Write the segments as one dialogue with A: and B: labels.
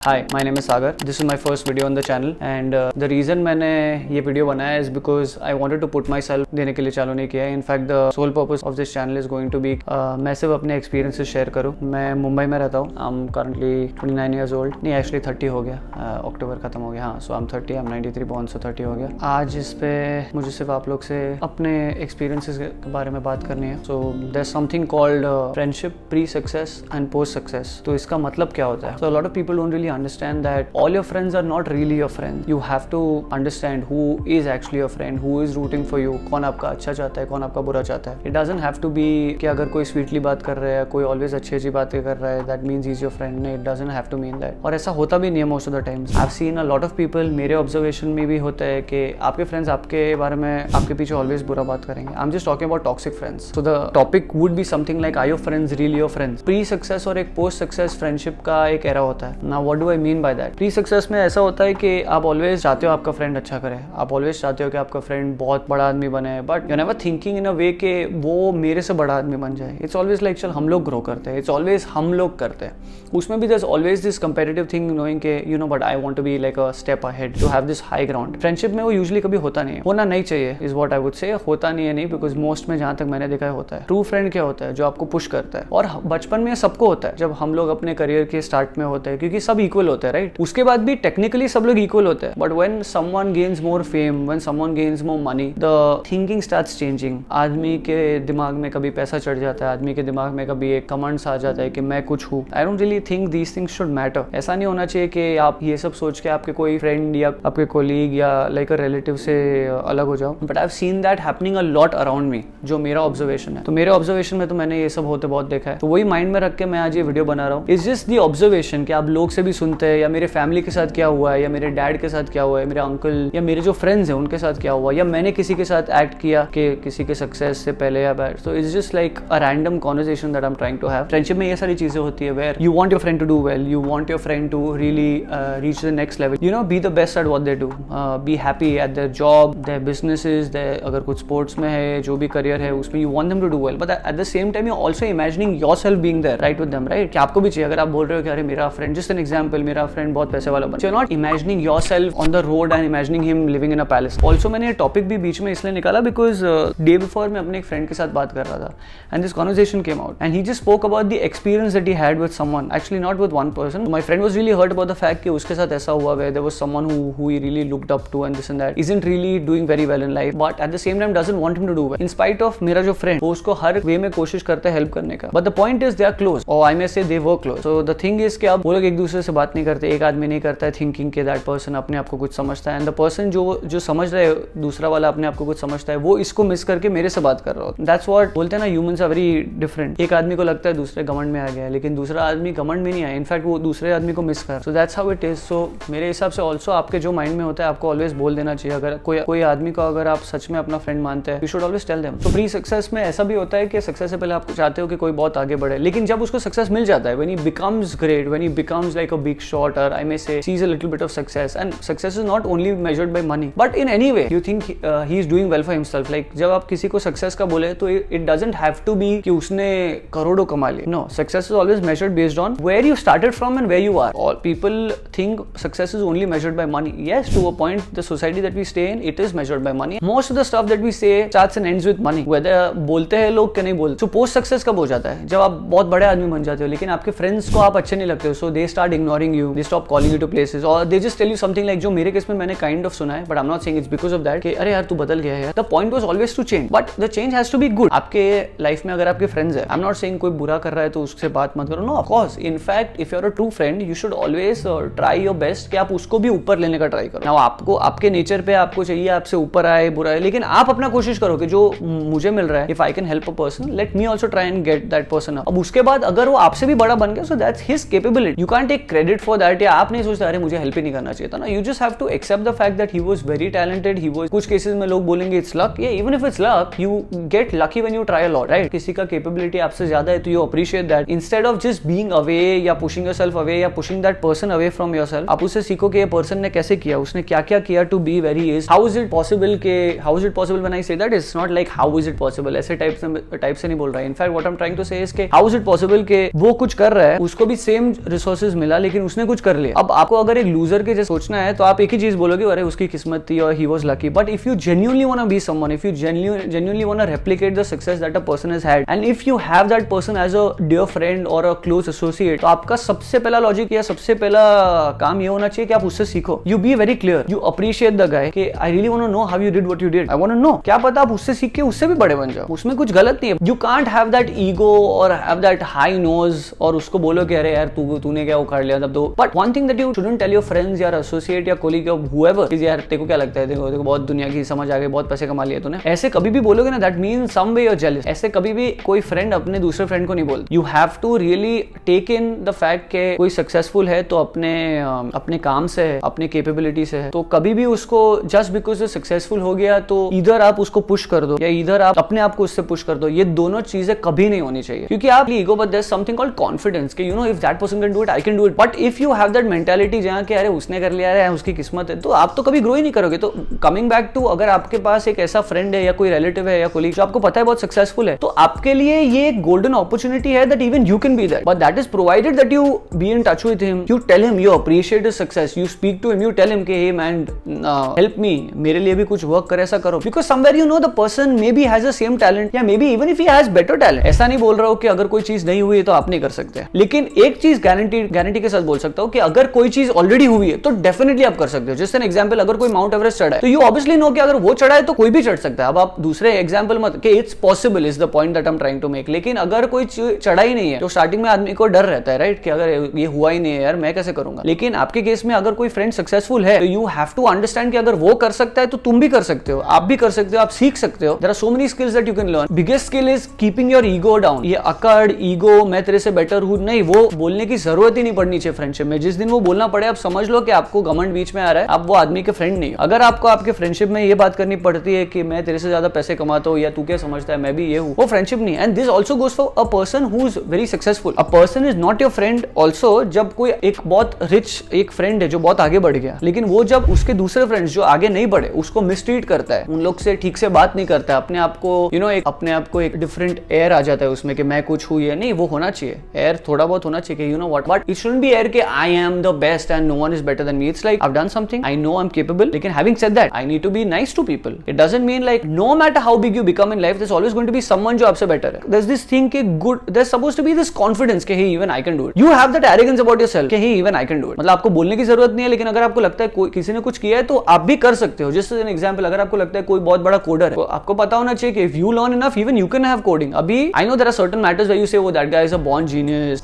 A: Hi, my name is Sagar. This is my first video on the channel and the reason मैंने ये video बनाया is because I wanted to put myself देने के लिए चालू नहीं किया है. In fact, the sole purpose of this channel is going to be मैं सिर्फ अपने experiences share करूँ. मैं मुंबई में रहता हूँ. I'm currently 29 years old. नहीं, actually 30 हो गया. अक्टूबर खत्म हो गया. हाँ, so I'm 30. I'm 93 born, so 30 हो गया. आज इस पे मुझे सिर्फ आप लोग से अपने experiences के बारे में बात करनी है. So there's something called friendship pre-success and post-success. तो इसका मतलब क्या होता है? So a lot of people don't really understand that all your friends are not really your friends. You have to understand who is actually your friend, who is rooting for you, कौन आपका अच्छा चाहता है, कौन आपका बुरा चाहता है. It doesn't have to be कि अगर कोई sweetly बात कर रहा है, कोई always अच्छी बातें कर रहा है, that means he's your friend. नहीं, it doesn't have to mean that. और ऐसा होता भी नहीं है most of the times. I've seen a lot of people, मेरे observation में भी होता है कि आपके friends आपके बारे में आपके पीछे always बुरा बात करेंगे. I'm just talking about toxic friends. So the topic would be something like, are your friends really your friends? Pre-success और एक post-success friendship का एक era होता है. Now what do I mean by that? Pre-success में ऐसा होता है कि आप always चाहते हो आपका friend अच्छा करे, आप always चाहते हो कि आपका friend बहुत बड़ा आदमी बने, but you're never thinking in a way कि वो मेरे से बड़ा आदमी बन जाए. It's always like चल हम लोग grow करते हैं, it's always हम लोग करते हैं. उसमें भी there's always this competitive thing knowing कि you know but I want to be like a step ahead, to have this high ground. Friendship में वो usually कभी होता नहीं है, होना नहीं चाहिए is what I would say. होता नहीं है नहीं, because most में जहाँ तक मैंने देखा है होता है. True friend क्या होता है? जो आपको push करता है. और बचपन में सबको होता है जब हम लोग अपने करियर के स्टार्ट में होते हैं, क्योंकि सब इक्वल होते हैं, राइट? उसके बाद भी टेक्निकली सब लोग इक्वल होते हैं, but when someone gains more fame, when someone gains more money, the thinking starts changing. आदमी के दिमाग में कभी पैसा चढ़ जाता है, आदमी के दिमाग में कभी एक कमेंट्स आ जाता है कि मैं कुछ हूँ. I don't really think these things should matter. ऐसा नहीं होना चाहिए कि आप ये सब सोच के आपके कोई फ्रेंड या आपके कोलीग या लाइक अ रिलेटिव से अलग हो जाओ. But I have seen that happening a lot around me, जो मेरा ऑब्जर्वेशन है. तो मेरे ऑब्जर्वेशन में तो मैंने ये सब होते बहुत देखा है, तो वही माइंड में रख के मैं आज ये वीडियो बना रहा हूँ. इट्स जस्ट द ऑब्जर्वेशन कि आप लोग से भी सुनते हैं, या मेरे फैमिली के साथ क्या हुआ है, या मेरे डैड के साथ क्या हुआ है, मेरे अंकल या मेरे जो फ्रेंड्स हैं उनके साथ क्या हुआ, या मैंने किसी के साथ एक्ट किया कि किसी के सक्सेस से पहले या bad. So it's just like a random conversation that I am trying to have. Friendship में ये सारी चीजें होती है where you want your friend to do well, you want your friend to really reach the next level, you know, be the best at what they do, be happy at their job, their businesses, their अगर कुछ sports में है, जो भी career है उसमें you want them to do well, but at the same time you also imagining yourself being there right with them, right? कि आपको भी चाहिए. अगर आप बोल रहे हो कि अरे मेरा फ्रेंड, जस्ट एन एग्जांपल, मेरा फ्रेंड बहुत पैसे वाला बना, you are not imagining yourself on the road and imagining him living in a palace. Also मैंने ये टॉपिक भी बीच में इसलिए निकाला बिकॉज डे बिफोर मैं अपने एक फ्रेंड के साथ बात कर रहा था and this conversation came out and he just spoke about the experience that he had with someone, actually not with one person. My friend was really hurt about the fact कि उसके साथ ऐसा हुआ है, there was someone who he really looked up to and this and that isn't really doing very well in life, but at the same time doesn't want him to do well. In spite of मेरा जो friend वो उसको हर वे में कोशिश करता है help करने का, but the point is they are close, और I may say they were close. So the thing is कि अब वो लोग एक दूसरे से बात नहीं करते. एक आदमी नहीं करता है थिंकिंग के दैट पर्सन अपने आप को कुछ समझता है, एंड द पर्सन जो समझ रहा है, दूसरा वाला अपने आप को कुछ समझता है, वो इसको मिस करके मेरे से बात कर रहा होता है. दैट्स व्हाट बोलते हैं ना, ह्यूमंस आर वेरी डिफरेंट. एक आदमी को लगता है दूसरे घमंड में आ गया है, लेकिन दूसरा आदमी घमंड में नहीं आया, इनफैक्ट वो दूसरे आदमी को मिस कर. So that's how it is. So मेरे हिसाब से ऑल्सो आपके जो माइंड में होता है आपको ऑलवेज बोल देना चाहिए. अगर कोई आदमी को अगर आप सच में अपना फ्रेंड मानते हैं, you should always tell them. तो प्री सक्सेस में ऐसा भी होता है कि सक्सेस से पहले आप चाहते हो कि कोई बहुत आगे बढ़े, लेकिन जब उसको सक्सेस मिल जाता है, when he becomes great, when he becomes like a big shot, और I may say sees a little bit of success, and success is not only measured by money but in any way you think he is doing well for himself. Like जब आप किसी को success का बोले तो it doesn't have to be कि उसने करोड़ों कमा लिए. No, success is always measured based on where you started from and where you are. All people think success is only measured by money. Yes, to a point the society that we stay in, it is measured by money. Most of the stuff that we say starts and ends with money, whether बोलते हैं लोग कि नहीं बोलते. So post success कब हो जाता है? जब आप बहुत बड़े आदमी बन जाते हो, लेकिन आपके फ्रेंड्स को आप अच्छे नहीं लगते हो, so they start ignoring you, they stop calling you to places, और they just tell you something like, जो मेरे केस में मैंने काइंड ऑफ सुना है, but I am not saying it's because of that कि अरे यार तू बदल गया है. The point was always to change, but the change has to be good. आपके लाइफ में अगर आपके फ्रेंड्स है, आई एम नॉट सेइंग कोई बुरा कर रहा है तो उससे बात मत करो. No, of course, in fact if you are a true friend you should always try your best कि आप उसको भी ऊपर लेने का ट्राई करो. नाउ आपको आपके नेचर पे आपको चाहिए आपसे ऊपर आए, बुरा है, लेकिन आप अपना कोशिश करो कि जो मुझे मिल रहा है, if I can help a person, let me also try and get that person up. अब उसके बाद अगर वो आपसे भी बड़ा बन गया, so that's his capability. You can't take credit for that. या आप नहीं सोचते अरे मुझे हेल्प ही नहीं करना चाहिए था ना. You just have to accept the fact that he was very talented. He was, कुछ केसेस में लोग बोलेंगे इट्स लक. या even if it's luck, you get lucky when you try a lot, right? किसी का कैपेबिलिटी आपसे ज्यादा है तो you appreciate that, instead of just being away या पुशिंग योरसेल्फ अवे या pushing that person away from yourself. आप उससे सीखो कि ये पर्सन ने कैसे किया, उसने क्या क्या किया to be very easy. How is it possible के, how is it possible when I say that, it's not like how is it possible, ऐसे टाइप से नहीं बोल रहा है. In fact what I am trying to say is के how is it possible के वो कुछ कर रहा है, उसको भी सेम रिसोर्सेज मिला, लेकिन उसने कुछ कर लिया। अब आपको अगर एक लूजर के जैसे सोचना है तो आप एक ही चीज बोलोगे, अरे उसकी किस्मत थी और he was lucky. But if you genuinely want to be someone, if you genuinely want to replicate the success that a person has had, and if you have that person as a dear friend or a close associate, तो आपका सबसे पहला logic या सबसे पहला काम ये होना चाहिए कि आप उससे सीखो। You be very clear, you appreciate the guy कि I really want to know how you did what you did, I want to know। क्या पता आप उससे सीख के उससे भी बड़े बन जाओ, उसमें कुछ गलत नहीं है। You can't have that ego or have that high nose और उसको बोलो कि अरे यार तूने क्या उखाड़ लिया तब तो। But one thing that you shouldn't tell your friends या associate या colleague या whoever is यार तेरे को क्या लगता है, देखो बहुत दुनिया की समझ आ गई, बहुत पैसे कमा लिए तूने, ऐसे कभी भी बोलोगे ना, that means some way you are jealous. ऐसे कभी भी कोई फ्रेंड अपने दूसरे फ्रेंड को नहीं बोलता। You have to really take in the fact के कोई सक्सेसफुल है तो अपने काम से है, अपने कैपेबिलिटी से है। तो कभी भी उसको जस्ट बिकॉज सक्सेसफुल हो गया तो इधर आप उसको पुश कर दो या इधर आप अपने आप को उससे पुश कर दो। ये दोनों चीजें कभी नहीं होनी चाहिए, क्योंकि आप ego but there is something called confidence कि you know if that person can do it I can do it. But if you have that mentality जहां कि अरे उसने कर लिया, अरे उसकी किस्मत है, तो आप तो कभी ग्रो ही नहीं करोगे। तो कमिंग बैक टू, अगर आपके पास एक ऐसा फ्रेंड है या कोई रिलेटिव है या कोलीग जो आपको पता है बहुत सक्सेसफुल है, तो आपके लिए ये एक गोल्डन अपॉर्चुनिटी है that even you can be that. But that is provided that you be in touch with him, you tell him, you appreciate his success, you speak to him, you tell him कि hey man help me, मेरे लिए भी कुछ work कर, ऐसा करो। Because somewhere you know the person maybe has the same talent या maybe even if he has better talent. ऐसा नहीं बोल रहा हूं कि अगर कोई चीज नहीं हुई है तो आप नहीं कर सकते, लेकिन एक चीज गारंटी के साथ बोल सकता हूं कि अगर कोई चीज ऑलरेडी हुई है तो डेफिनेटली आप कर सकते हो। जस्ट एन एग्जांपल, अगर कोई माउंट एवरेस्ट चढ़ा है तो यू ऑब्वियसली नो कि अगर वो चढ़ा है तो कोई भी चढ़ सकता है। अब आप दूसरे एग्जांपल मत कि it's possible is the point that I am trying to make. लेकिन अगर कोई चढ़ा ही नहीं है तो स्टार्टिंग में आदमी को डर रहता है, राइट, कि अगर ये हुआ ही नहीं है यार मैं कैसे करूंगा। लेकिन आपके केस में अगर कोई फ्रेंड सक्सेसफुल है तो यू हैव टू अंडरस्टैंड कि अगर वो कर सकता है तो तुम भी कर सकते हो, आप भी कर सकते हो, आप सीख सकते हो। There are so many skills that you can learn. Biggest skill is keeping your ego down. ये अकड़ ईगो, मैं तेरे से बेटर हूं, नहीं, वो बोलने की जरूरत ही नहीं पड़नी चाहिए फ्रेंडशिप में। जिस दिन वो बोलना पड़े आप समझ लो कि आपको घमंड बीच में आ रहा है, आप वो आदमी के फ्रेंड नहीं। अगर आपको आपके फ्रेंडशिप में ये बात करनी पड़ती है कि मैं तेरे से ज्यादा पैसे कमाता हूं या तू क्या समझता है मैं भी ये हूं, वो फ्रेंडशिप नहीं। And this also goes for a person who is very successful. A person is not your friend also जब कोई एक बहुत रिच एक फ्रेंड है जो बहुत आगे बढ़ गया, लेकिन वो जब उसके दूसरे फ्रेंड्स जो आगे नहीं बढ़े उसको मिसट्रीट करता है, उन लोग से ठीक से बात नहीं करता है, अपने आप को यू नो अपने आप को एक डिफरेंट एयर आ जाता है उसमें कि मैं कुछ हूं या नहीं, वो होना चाहिए एयर, थोड़ा बहुत होना चाहिए कि you know what, but it shouldn't be air के I am the best and no one is better than me. It's like I have done something, I know I am capable, लेकिन having said that I need to be nice to people. It doesn't mean like no matter how big you become in life there is always going to be someone जो आपसे better है। There is this thing के good, there is supposed to be this confidence कि hey even I can do it. You have that arrogance about yourself कि hey even I can do it. मतलब आपको बोलने की जरूरत नहीं है, लेकिन अगर आपको लगता है कोई किसी ने कुछ किया है तो आप भी कर सकते हो। जस्ट एन एग्जांपल, अगर आपको लगता है कोई बहुत बड़ा कोडर है तो आपको पता होना चाहिए कि if you learn enough even you can have coding. अभी I know there are certain matters where you say वो that guy is a born genius,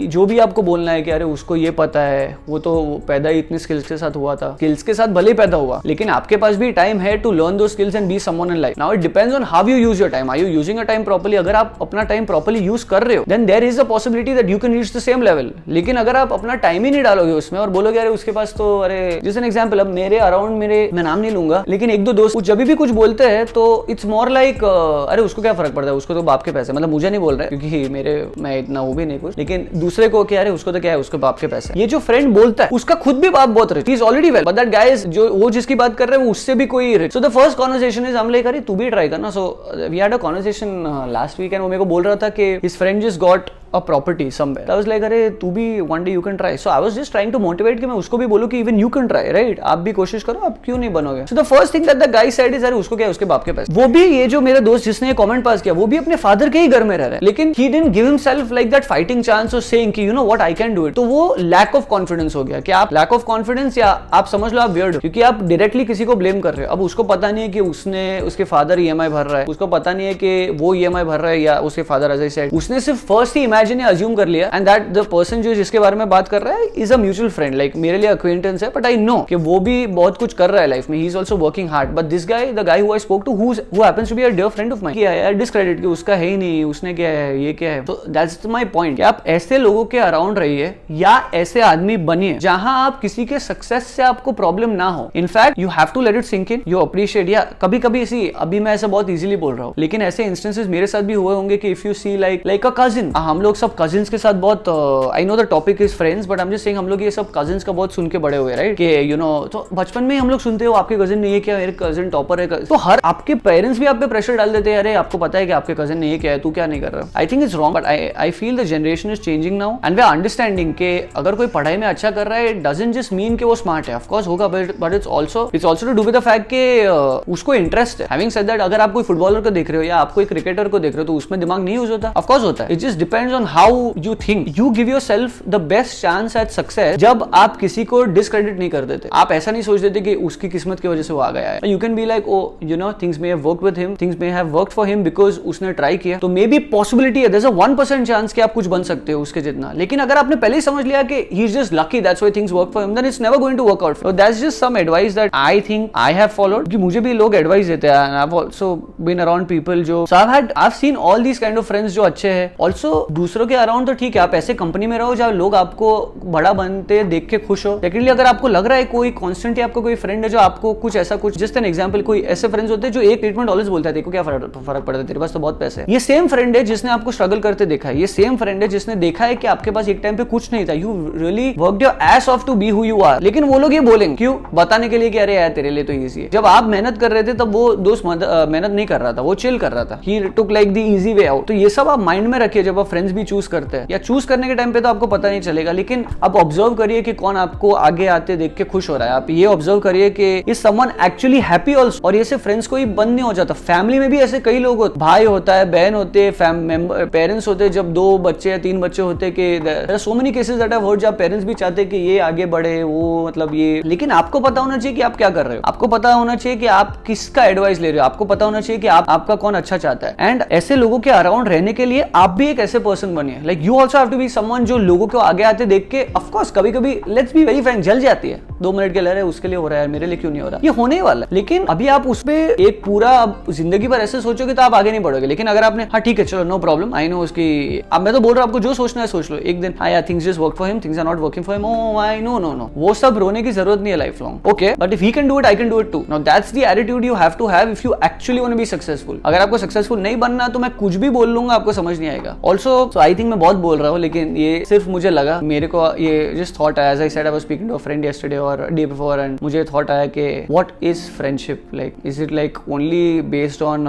A: जो भी आपको बोलना है कि अरे उसको ये पता है, वो तो पैदा ही इतनी स्किल्स के साथ हुआ था, स्किल्स के साथ भले ही पैदा हुआ, लेकिन आपके पास भी टाइम है टू लर्न दो skills and be someone in life. Now it depends on how you use your time. Are you using your time properly? अगर आप अपना टाइम प्रॉपर्ली यूज कर रहे हो then there is a possibility that you can reach the same level. लेकिन अगर आप अपना टाइम ही नहीं डालोगे उसमें और बोलोगे अरे उसके पास तो, अरे जैसे एन एग्जांपल, अब मेरे अराउंड मेरे, मैं नाम नहीं लूंगा, लेकिन एक दो दोस्त जब भी कुछ बोलते हैं तो इट्स मोर लाइक अरे उसको क्या फर्क पड़ता है, उसको तो बाप के पैसे, मतलब मुझे नहीं बोल रहे क्योंकि मैं इतना वो भी नहीं कुछ, लेकिन दूसरे को क्या, अरे उसको तो क्या है, उसके बाप के पैसे। ये जो फ्रेंड बोलता है उसका खुद भी बाप बहुत rich, he is already well, but that guy is, जो वो जिसकी बात कर रहे हैं वो उससे भी कोई rich. So the first conversation is हम लाइक अरे तू भी ट्राई करना। So we had a conversation last week and वो मेरे को बोल रहा था कि his friend just got a property somewhere. I was like अरे तू भी one day you can try. So I was just trying to motivate कि मैं उसको भी बोलूं कि even you can try, right? आप भी कोशिश करो, आप क्यों नहीं बनोगे? So the first thing that the guy said is अरे उसको क्या है, उसके बाप के पैसे। वो भी ये जो मेरा दोस्त जिसने ये कमेंट पास किया वो भी अपने फादर के ही घर में रह रहा है, लेकिन he didn't give himself like that fighting chance of saying कि you know what I can do it। तो वो lack of confidence हो गया कि आप lack of confidence या आप समझ लो आप weird हो, क्योंकि आप डायरेक्टली किसी को ब्लेम कर रहे हो। अब उसको पता नहीं है कि उसने, उसके फादर EMI भर रहा है, उसको पता नहीं है कि वो EMI भर रहा है या उसके फादर, as I said, उसने सिर्फ फर्स्ट ही इमेजिन या अज्यूम कर लिया एंड दैट द पर्सन जो जिसके बारे में बात कर रहा है is a mutual friend, like मेरे लिए अक्वेंटेंस है, बट आई नो कि वो भी बहुत कुछ कर रहा है लाइफ में, he is also working hard. But this guy, the guy who I spoke to, who happens to be a dear friend of mine, यार डिस्क्रेडिट कि उसका है ही नहीं, उसने क्या है, ये क्या है। तो दैट्स माय पॉइंट कि आप ऐसे लोगों के अराउंड रहिए या ऐसे आदमी बनिए जहां आप किसी के सक्सेस से आपको प्रॉब्लम ना हो। In fact you have to let it sink in, you appreciate. या कभी कभी इसी, अभी मैं ऐसा बहुत इजीली बोल रहा हूँ, लेकिन ऐसे इंस्टेंसेस मेरे साथ भी हुए होंगे कि if you see like a cousin, हम लोग लोग सब कजिन्स के साथ बहुत I know the topic is friends, but I am just saying हम लोग ये सब कजिन्स का बहुत सुन के बड़े हुए, राइट? कि यू नो, तो बचपन में हम लोग सुनते हो आपके कजिन ने ये किया, मेरे कजिन टॉपर है, तो हर आपके पेरेंट्स भी आप पे प्रेशर डाल देते हैं, अरे आपको पता है कि आपके कजिन ने ये किया है, तू क्या नहीं कर रहा? I think it's wrong, but I feel the generation is changing now and we are understanding कि अगर कोई पढ़ाई में अच्छा कर रहा है, इट डजंट जस्ट मीन कि वो स्मार्ट है, ऑफ कोर्स होगा, but it's also to do with the fact कि उसको इंटरेस्ट है। हैविंग सेड दैट, अगर आप कोई फुटबॉलर को देख रहे हो या आप कोई क्रिकेटर को देख रहे हो, तो उसमें दिमाग नहीं यूज होता? ऑफ कोर्स होता है। It just depends on how you think. You give yourself the best chance at success जब आप किसी को डिस्क्रेडिट नहीं कर देते। आप ऐसा नहीं सोच देते कि उसकी किस्मत की वजह से वो आ गया है। You can be like, oh you know, things may have worked with him, things may have worked for him because उसने ट्राई किया, तो मे बी पॉसिबिलिटी है, देयर इज अ 1% चांस कि आप कुछ बन सकते हो उसके जितना। लेकिन अगर आपने पहले ही समझ लिया कि he is just lucky, that's why things work for him, then it's never going to work out. So that's just some advice that I think I have followed, कि मुझे भी लोग एडवाइस देते हैं, and I have also been around people जो, so I have seen all these kind of friends जो अच्छे हैं। आल्सो दूसरों के अराउंड तो ठीक है, आप ऐसे कंपनी में रहो जहां लोग आपको बड़ा बनते देख के खुश हो। सेकेंडली, अगर आपको लग रहा है कोई कॉन्स्टेंटली आपको कोई फ्रेंड है जो आपको कुछ ऐसा कुछ, जस्ट एन एग्जांपल, कोई ऐसे फ्रेंड्स होते हैं जो एक ट्रीटमेंट ऑलवेज बोलता है, देखो क्या फर्क पड़ता है, तेरे पास तो बहुत पैसे है। ये सेम फ्रेंड है जिसने आपको स्ट्रगल करते देखा है, ये सेम फ्रेंड है जिसने देखा है कि आपके पास एक टाइम पे कुछ नहीं था, you really worked your ass off to be who you are, लेकिन वो लोग ये बोलेंगे क्यों? बताने के लिए कि अरे यार तेरे लिए तो इजी है। जब आप मेहनत कर रहे थे तब वो दोस्त मेहनत नहीं कर रहा था, वो चिल कर रहा था, he took like the easy way out. तो ये सब आप माइंड में रखिए जब आप फ्रेंड्स भी चूज करते हैं, या चूज करने के टाइम पे तो आपको पता नहीं चलेगा, लेकिन आप ऑब्जर्व करिए कि कौन आपको आगे आते देख के खुश हो रहा है। आप ये ऑब्जर्व करिए कि is someone actually happy also. और ये सिर्फ फ्रेंड्स को ही बंद नहीं हो जाता, फैमिली में भी ऐसे कई लोग होते, भाई होता है, बहन होते हैं, पेरेंट्स होते हैं, जब 2 बच्चे या 3 बच्चे होते कि so many cases that I have heard जब पेरेंट्स भी चाहते हैं कि ये आगे बढ़े, वो मतलब ये, लेकिन आपको पता होना चाहिए कि आप क्या कर रहे हो, आपको पता होना चाहिए कि आप किसका एडवाइस ले रहे हो, आपको पता होना चाहिए कि आपका कौन अच्छा चाहता है। एंड ऐसे लोगों के अराउंड रहने के लिए आप भी एक ऐसे पर्सन बनिए, like you also have to be someone जो लोगों को आगे आते देख के, ऑफ कोर्स कभी कभी लेट्स बी वेरी फ्रैंक, जल जाती है, 2 मिनट के लिए उसके लिए हो रहा है, मेरे लिए क्यों नहीं हो रहा, ये होने ही वाला है। लेकिन अभी आप उस पे एक पूरा जिंदगी भर ऐसे सोचोगे तो आप आगे नहीं बढ़ोगे। लेकिन अगर आपने हाँ ठीक है चलो नो प्रॉब्लम, आई नो उसकी, अब मैं तो बोल रहा हूँ आपको जो सोचना है सोच लो, एक दिन हाँ यार things just work for him, things are not working for him, oh I know no no, no सब रोने की जरूरत नहीं है life long, okay, but if he can do it I can do it too. Now that's the attitude you have to have if you actually want to be successful. अगर आपको successful नहीं बनना तो मैं कुछ भी बोल लूंगा, आपको समझ नहीं आएगा। ऑल्सो सो आई थिंक मैं बहुत बोल रहा हूँ, लेकिन ये सिर्फ मुझे लगा, मेरे को ये जस्ट थॉट आया, as I said I was speaking to a friend yesterday और डे बिफोर, एंड मुझे थॉट आया कि what is friendship, like is it like only based on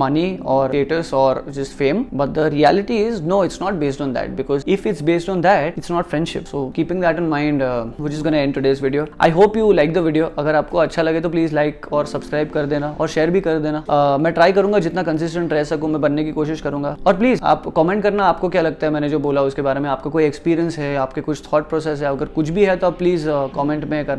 A: money or status or just fame? But the reality is no, it's not based on that, because if it's based on that, it's not friendship. So keeping that in mind, we're just gonna end today's video. I hope you like the video. अगर आपको अच्छा लगे तो please like और subscribe कर देना और share भी कर देना। मैं ट्राई करूंगा जितना कंसिस्टेंट रह सकूं मैं बनने की कोशिश करूंगा। और प्लीज आप कमेंट करना आपको क्या लगता है मैंने जो बोला उसके बारे में, आपका कोई एक्सपीरियंस है, आपके कुछ थॉट प्रोसेस है, अगर कुछ भी है तो आप प्लीज कमेंट में करना।